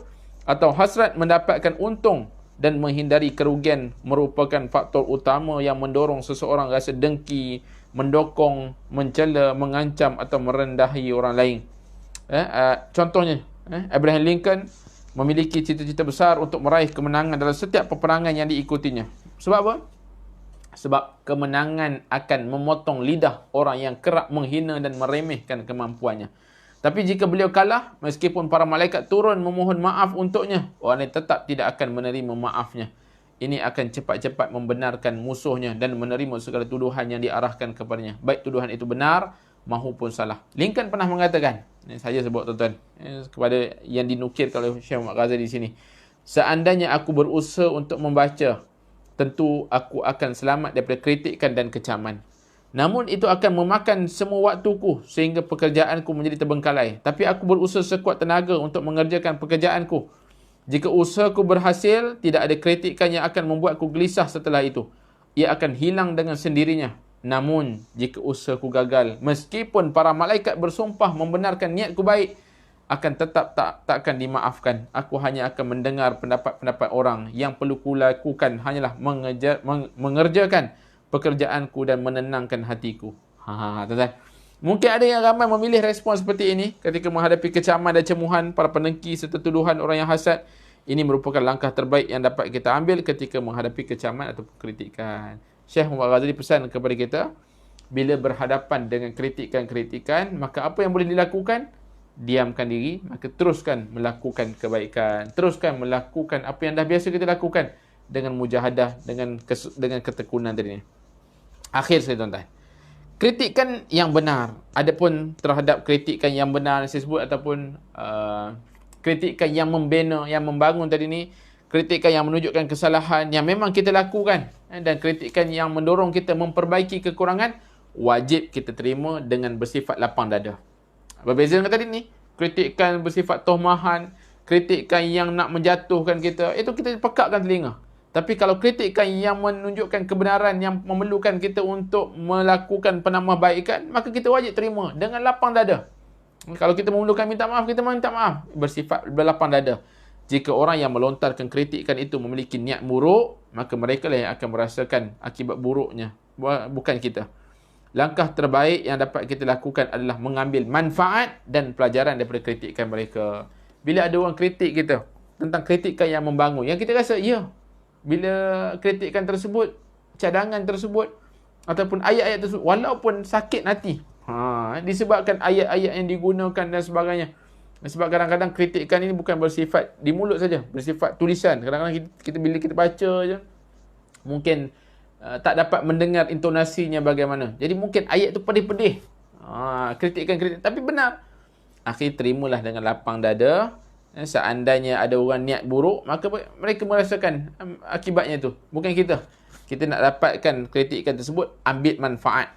atau hasrat mendapatkan untung dan menghindari kerugian merupakan faktor utama yang mendorong seseorang rasa dengki, mendokong, mencela, mengancam atau merendahi orang lain. Contohnya, Abraham Lincoln memiliki cita-cita besar untuk meraih kemenangan dalam setiap peperangan yang diikutinya. Sebab apa? Sebab kemenangan akan memotong lidah orang yang kerap menghina dan meremehkan kemampuannya. Tapi jika beliau kalah, meskipun para malaikat turun memohon maaf untuknya, orang lain tetap tidak akan menerima maafnya. Ini akan cepat-cepat membenarkan musuhnya dan menerima segala tuduhan yang diarahkan kepadanya, baik tuduhan itu benar maupun salah. Lincoln pernah mengatakan, ini saya sebut tuan-tuan, kepada yang dinukilkan oleh Syekh Muhammad Ghazali di sini, seandainya aku berusaha untuk membaca, tentu aku akan selamat daripada kritikan dan kecaman. Namun itu akan memakan semua waktuku sehingga pekerjaanku menjadi terbengkalai. Tapi aku berusaha sekuat tenaga untuk mengerjakan pekerjaanku. Jika usahaku berhasil, tidak ada kritikan yang akan membuatku gelisah setelah itu. Ia akan hilang dengan sendirinya. Namun, jika usahaku gagal, meskipun para malaikat bersumpah membenarkan niatku baik, akan tetap takkan dimaafkan. Aku hanya akan mendengar pendapat-pendapat orang. Yang perlu kulakukan hanyalah mengerjakan pekerjaanku dan menenangkan hatiku. Tuan-tuan. Mungkin ada yang ramai memilih respon seperti ini ketika menghadapi kecaman dan cemuhan para pendengki serta tuduhan orang yang hasad. Ini merupakan langkah terbaik yang dapat kita ambil ketika menghadapi kecaman atau kritikan. Syekh Muhammad Ghazali pesan kepada kita, bila berhadapan dengan kritikan-kritikan, maka apa yang boleh dilakukan? Diamkan diri, maka teruskan melakukan kebaikan. Teruskan melakukan apa yang dah biasa kita lakukan dengan mujahadah, dengan ketekunan tadi ni. Akhir saya, tuan-tuan. Kritikan yang benar. Adapun terhadap kritikan yang benar saya sebut ataupun kritikan yang membina, yang membangun tadi ni, kritikan yang menunjukkan kesalahan yang memang kita lakukan, dan kritikan yang mendorong kita memperbaiki kekurangan, wajib kita terima dengan bersifat lapang dada. Berbeza dengan tadi ni, kritikan bersifat tohmahan, kritikan yang nak menjatuhkan kita, itu kita pekakkan telinga. Tapi kalau kritikan yang menunjukkan kebenaran, yang memerlukan kita untuk melakukan penambahbaikan, maka kita wajib terima dengan lapang dada. Kalau kita memerlukan minta maaf, kita minta maaf. Bersifat berlapang dada. Jika orang yang melontarkan kritikan itu memiliki niat buruk, maka mereka lah yang akan merasakan akibat buruknya. Bukan kita. Langkah terbaik yang dapat kita lakukan adalah mengambil manfaat dan pelajaran daripada kritikan mereka. Bila ada orang kritik kita tentang kritikan yang membangun, yang kita rasa, ya, bila kritikan tersebut, cadangan tersebut, ataupun ayat-ayat tersebut, walaupun sakit hati, disebabkan ayat-ayat yang digunakan dan sebagainya. Sebab kadang-kadang kritikan ini bukan bersifat di mulut saja, bersifat tulisan. Kadang-kadang kita bila kita baca je, mungkin tak dapat mendengar intonasinya bagaimana. Jadi mungkin ayat tu pedih-pedih. Kritikan, tapi benar. Akhir terimalah dengan lapang dada. Seandainya ada orang niat buruk, maka mereka merasakan akibatnya tu. Bukan kita. Kita nak dapatkan kritikan tersebut, ambil manfaat.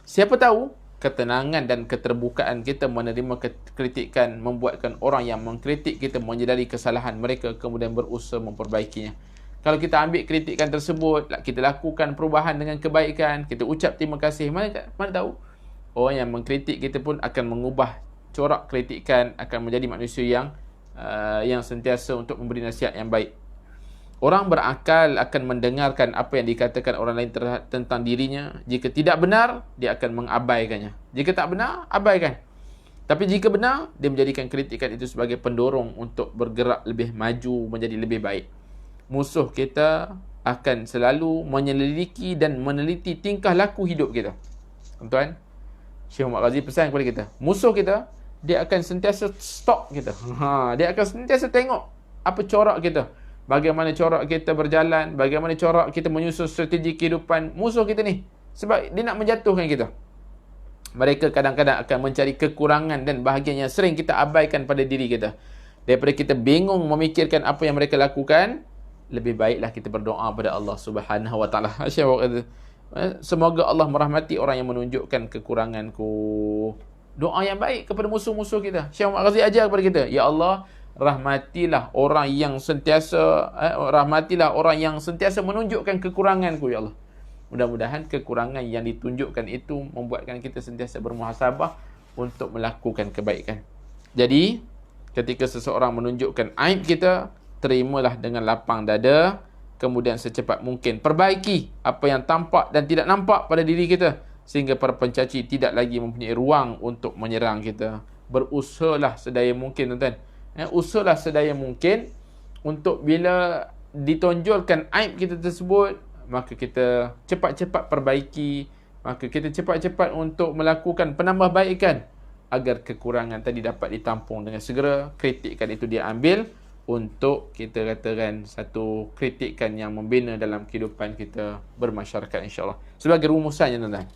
Siapa tahu, ketenangan dan keterbukaan kita menerima kritikan membuatkan orang yang mengkritik kita menyedari kesalahan mereka, kemudian berusaha memperbaikinya. Kalau kita ambil kritikan tersebut, kita lakukan perubahan dengan kebaikan, kita ucap terima kasih, mana tahu orang yang mengkritik kita pun akan mengubah corak kritikan, akan menjadi manusia yang sentiasa untuk memberi nasihat yang baik. Orang berakal akan mendengarkan apa yang dikatakan orang lain tentang dirinya. Jika tidak benar, dia akan mengabaikannya. Jika tak benar, abaikan. Tapi jika benar, dia menjadikan kritikan itu sebagai pendorong untuk bergerak lebih maju, menjadi lebih baik. Musuh kita akan selalu menyelidiki dan meneliti tingkah laku hidup kita. Tuan-tuan, Syekh Muhammad Ghazi pesan kepada kita, musuh kita, dia akan sentiasa stalk kita. Dia akan sentiasa tengok apa corak kita. Bagaimana corak kita berjalan, bagaimana corak kita menyusun strategi kehidupan musuh kita ni. Sebab dia nak menjatuhkan kita. Mereka kadang-kadang akan mencari kekurangan dan bahagian yang sering kita abaikan pada diri kita. Daripada kita bingung memikirkan apa yang mereka lakukan, lebih baiklah kita berdoa pada Allah Subhanahu Wa Taala. Semoga Allah merahmati orang yang menunjukkan kekuranganku. Doa yang baik kepada musuh-musuh kita. Syekh Muhammad Ghazi ajar kepada kita, ya Allah, rahmatilah orang yang sentiasa menunjukkan kekuranganku, ya Allah. Mudah-mudahan kekurangan yang ditunjukkan itu membuatkan kita sentiasa bermuhasabah untuk melakukan kebaikan. Jadi, ketika seseorang menunjukkan aib kita, terimalah dengan lapang dada, kemudian secepat mungkin perbaiki apa yang tampak dan tidak nampak pada diri kita, sehingga para pencaci tidak lagi mempunyai ruang untuk menyerang kita. Berusahalah sedaya mungkin, tuan-tuan. Usahalah sedaya mungkin untuk bila ditonjolkan aib kita tersebut, maka kita cepat-cepat perbaiki, maka kita cepat-cepat untuk melakukan penambahbaikan agar kekurangan tadi dapat ditampung dengan segera. Kritikan itu dia ambil untuk kita katakan satu kritikan yang membina dalam kehidupan kita bermasyarakat, insya-Allah. Sebagai rumusannya, tuan-tuan,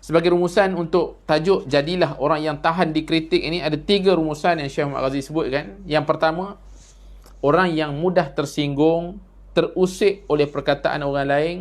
sebagai rumusan untuk tajuk jadilah orang yang tahan dikritik ini, ada 3 rumusan yang Syekh Muhammad Ghazi sebutkan. Yang pertama, orang yang mudah tersinggung, terusik oleh perkataan orang lain,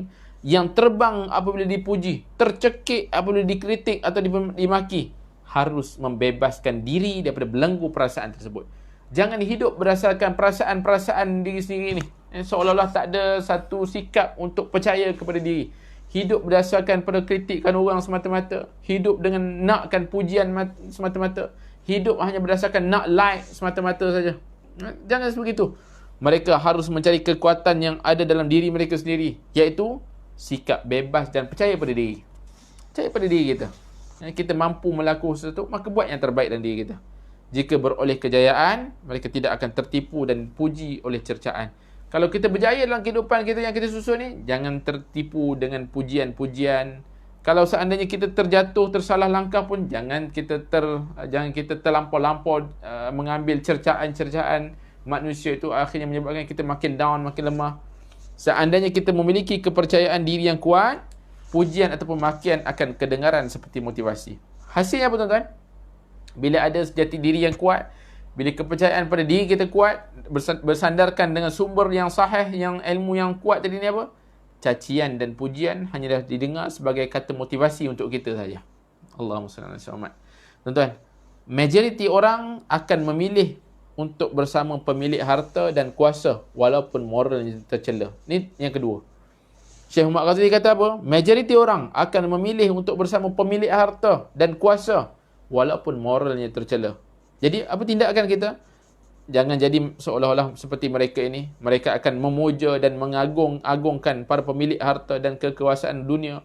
yang terbang apabila dipuji, tercekik apabila dikritik atau dimaki, harus membebaskan diri daripada belenggu perasaan tersebut. Jangan hidup berdasarkan perasaan-perasaan diri sendiri ni, seolah-olah tak ada satu sikap untuk percaya kepada diri. Hidup berdasarkan pada kritikan orang semata-mata. Hidup dengan nakkan pujian semata-mata. Hidup hanya berdasarkan nak like semata-mata saja. Jangan seperti itu. Mereka harus mencari kekuatan yang ada dalam diri mereka sendiri, iaitu sikap bebas dan percaya pada diri. Percaya pada diri kita. Kita mampu melakukan sesuatu, maka buat yang terbaik dalam diri kita. Jika beroleh kejayaan, mereka tidak akan tertipu dan puji oleh cercaan. Kalau kita berjaya dalam kehidupan kita yang kita susun ni, jangan tertipu dengan pujian-pujian. Kalau seandainya kita terjatuh, tersalah langkah pun, jangan kita terlampau-lampau mengambil cercaan-cercaan manusia itu, akhirnya menyebabkan kita makin down, makin lemah. Seandainya kita memiliki kepercayaan diri yang kuat, pujian ataupun makian akan kedengaran seperti motivasi. Hasilnya apa, tuan-tuan? Bila ada jati diri yang kuat, bila kepercayaan pada diri kita kuat, bersandarkan dengan sumber yang sahih, yang ilmu yang kuat tadi ni apa? Cacian dan pujian hanyalah didengar sebagai kata motivasi untuk kita saja. Allahumma salli ala Muhammad. Tuan-tuan, majoriti orang akan memilih untuk bersama pemilik harta dan kuasa walaupun moralnya tercela. Ni yang kedua. Syekh Muhammad Ghazali kata apa? Majoriti orang akan memilih untuk bersama pemilik harta dan kuasa walaupun moralnya tercela. Jadi apa tindakan kita? Jangan jadi seolah-olah seperti mereka ini. Mereka akan memuja dan mengagung-agungkan para pemilik harta dan kekuasaan dunia,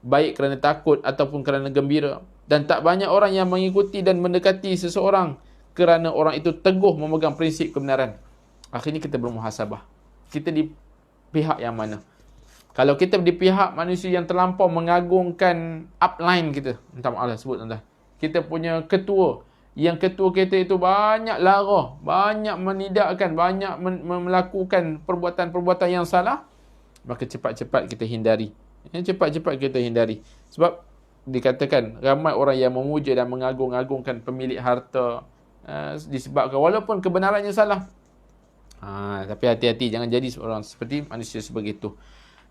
baik kerana takut ataupun kerana gembira. Dan tak banyak orang yang mengikuti dan mendekati seseorang kerana orang itu teguh memegang prinsip kebenaran. Akhirnya kita bermuhasabah. Kita di pihak yang mana? Kalau kita di pihak manusia yang terlampau mengagungkan upline kita, minta maaf lah sebut tuan-tuan, kita punya ketua, yang ketua kita itu banyak lara, banyak menidakkan, banyak melakukan perbuatan-perbuatan yang salah, maka cepat-cepat kita hindari. Cepat-cepat kita hindari. Sebab dikatakan ramai orang yang memuja dan mengagung-agungkan pemilik harta disebabkan walaupun kebenarannya salah. Tapi hati-hati, jangan jadi seorang seperti manusia sebegitu.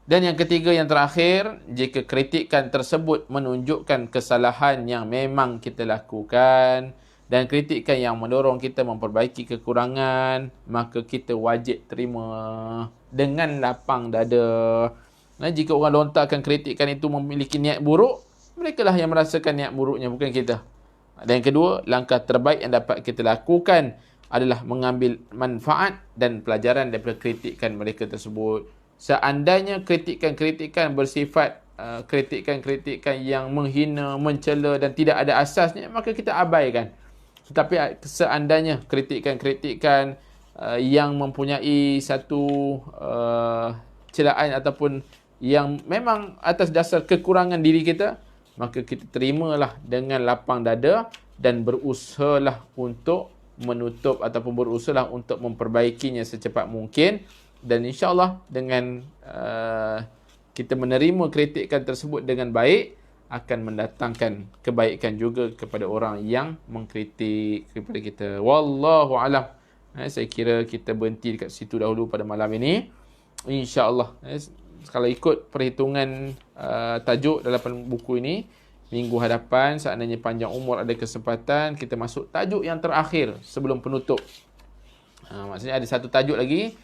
Dan yang ketiga, yang terakhir, jika kritikan tersebut menunjukkan kesalahan yang memang kita lakukan dan kritikan yang mendorong kita memperbaiki kekurangan, maka kita wajib terima dengan lapang dada. Jika orang lontarkan kritikan itu memiliki niat buruk, mereka lah yang merasakan niat buruknya, bukan kita. Dan yang kedua, langkah terbaik yang dapat kita lakukan adalah mengambil manfaat dan pelajaran daripada kritikan mereka tersebut. Seandainya kritikan-kritikan bersifat kritikan-kritikan yang menghina, mencela dan tidak ada asasnya, maka kita abaikan. Tetapi seandainya kritikan-kritikan yang mempunyai satu celaan ataupun yang memang atas dasar kekurangan diri kita, maka kita terimalah dengan lapang dada dan berusahalah untuk menutup ataupun berusahalah untuk memperbaikinya secepat mungkin. Dan insyaAllah dengan kita menerima kritikan tersebut dengan baik, akan mendatangkan kebaikan juga kepada orang yang mengkritik kepada kita. Wallahu alam. Saya kira kita berhenti dekat situ dahulu pada malam ini. InsyaAllah. Kalau ikut perhitungan tajuk dalam buku ini, minggu hadapan, seandainya panjang umur ada kesempatan, kita masuk tajuk yang terakhir sebelum penutup. Maksudnya ada satu tajuk lagi,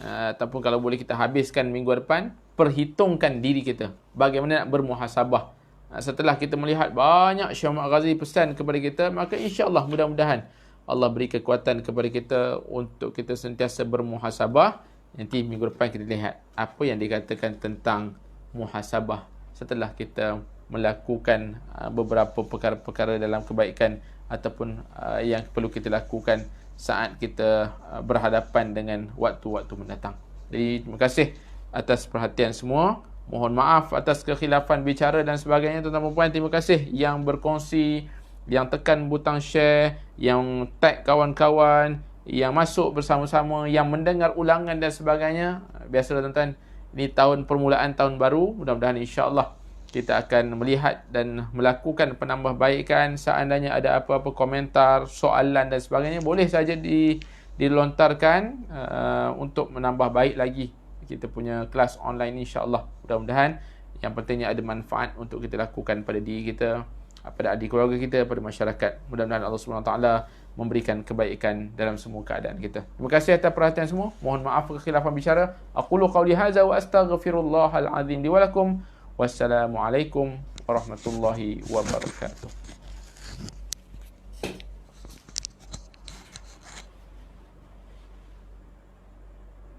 ataupun kalau boleh kita habiskan minggu depan, perhitungkan diri kita. Bagaimana nak bermuhasabah. Setelah kita melihat banyak Syekh Muhammad Ghazali pesan kepada kita, maka insyaAllah mudah-mudahan Allah beri kekuatan kepada kita untuk kita sentiasa bermuhasabah. Nanti minggu depan kita lihat apa yang dikatakan tentang muhasabah setelah kita melakukan beberapa perkara-perkara dalam kebaikan ataupun yang perlu kita lakukan saat kita berhadapan dengan waktu-waktu mendatang. Jadi terima kasih atas perhatian semua. Mohon maaf atas kekhilafan bicara dan sebagainya, tuan-tuan dan puan. Terima kasih yang berkongsi, yang tekan butang share, yang tag kawan-kawan, yang masuk bersama-sama, yang mendengar ulangan dan sebagainya. Biasalah tuan-tuan, ini tahun permulaan tahun baru. Mudah-mudahan insya-Allah kita akan melihat dan melakukan penambahbaikan. Seandainya ada apa-apa komentar, soalan dan sebagainya, boleh saja dilontarkan untuk menambah baik lagi kita punya kelas online insya-Allah. Mudah-mudahan yang pentingnya ada manfaat untuk kita lakukan pada diri kita, pada adik keluarga kita, pada masyarakat. Mudah-mudahan Allah Subhanahu Wa Taala memberikan kebaikan dalam semua keadaan kita. Terima kasih atas perhatian semua. Mohon maaf kekhilafan bicara. Aqulu qawli hadza wa astaghfirullahal azim li wa lakum. Wassalamualaikum warahmatullahi wabarakatuh.